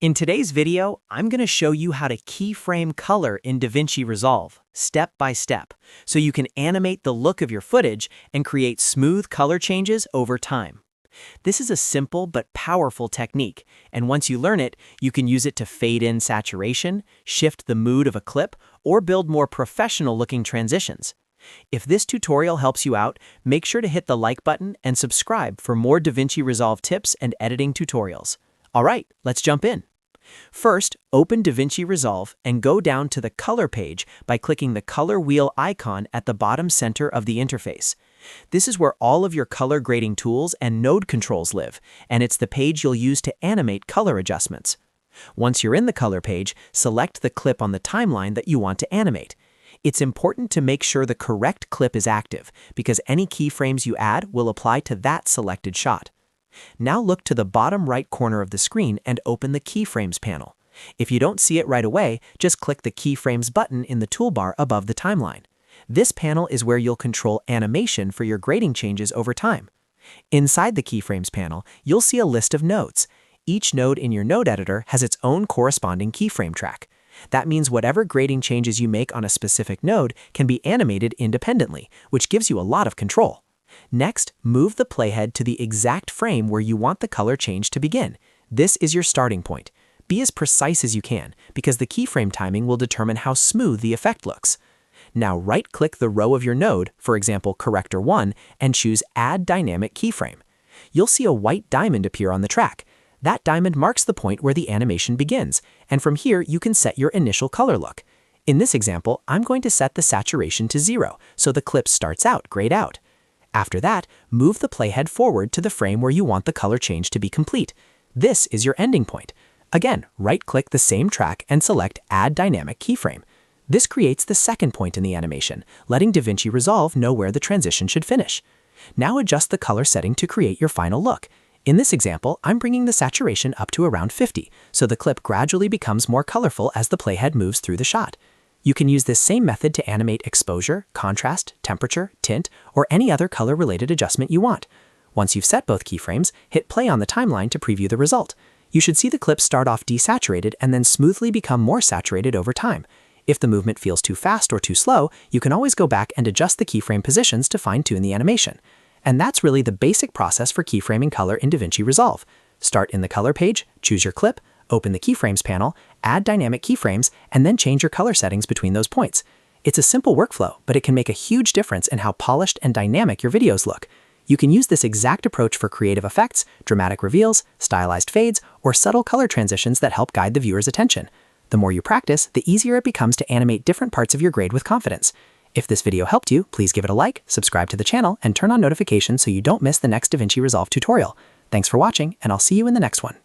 In today's video, I'm going to show you how to keyframe color in DaVinci Resolve, step by step, so you can animate the look of your footage and create smooth color changes over time. This is a simple but powerful technique, and once you learn it, you can use it to fade in saturation, shift the mood of a clip, or build more professional-looking transitions. If this tutorial helps you out, make sure to hit the like button and subscribe for more DaVinci Resolve tips and editing tutorials. All right, let's jump in. First, open DaVinci Resolve and go down to the Color page by clicking the color wheel icon at the bottom center of the interface. This is where all of your color grading tools and node controls live, and it's the page you'll use to animate color adjustments. Once you're in the Color page, select the clip on the timeline that you want to animate. It's important to make sure the correct clip is active, because any keyframes you add will apply to that selected shot. Now look to the bottom right corner of the screen and open the Keyframes panel. If you don't see it right away, just click the Keyframes button in the toolbar above the timeline. This panel is where you'll control animation for your grading changes over time. Inside the Keyframes panel, you'll see a list of nodes. Each node in your node editor has its own corresponding keyframe track. That means whatever grading changes you make on a specific node can be animated independently, which gives you a lot of control. Next, move the playhead to the exact frame where you want the color change to begin. This is your starting point. Be as precise as you can, because the keyframe timing will determine how smooth the effect looks. Now right-click the row of your node, for example Corrector 1, and choose Add Dynamic Keyframe. You'll see a white diamond appear on the track. That diamond marks the point where the animation begins, and from here you can set your initial color look. In this example, I'm going to set the saturation to 0, so the clip starts out grayed out. After that, move the playhead forward to the frame where you want the color change to be complete. This is your ending point. Again, right-click the same track and select Add Dynamic Keyframe. This creates the second point in the animation, letting DaVinci Resolve know where the transition should finish. Now adjust the color setting to create your final look. In this example, I'm bringing the saturation up to around 50, so the clip gradually becomes more colorful as the playhead moves through the shot. You can use this same method to animate exposure, contrast, temperature, tint, or any other color-related adjustment you want. Once you've set both keyframes, hit play on the timeline to preview the result. You should see the clip start off desaturated and then smoothly become more saturated over time. If the movement feels too fast or too slow, you can always go back and adjust the keyframe positions to fine-tune the animation. And that's really the basic process for keyframing color in DaVinci Resolve. Start in the Color page, choose your clip, open the Keyframes panel, add dynamic keyframes, and then change your color settings between those points. It's a simple workflow, but it can make a huge difference in how polished and dynamic your videos look. You can use this exact approach for creative effects, dramatic reveals, stylized fades, or subtle color transitions that help guide the viewer's attention. The more you practice, the easier it becomes to animate different parts of your grade with confidence. If this video helped you, please give it a like, subscribe to the channel, and turn on notifications so you don't miss the next DaVinci Resolve tutorial. Thanks for watching, and I'll see you in the next one.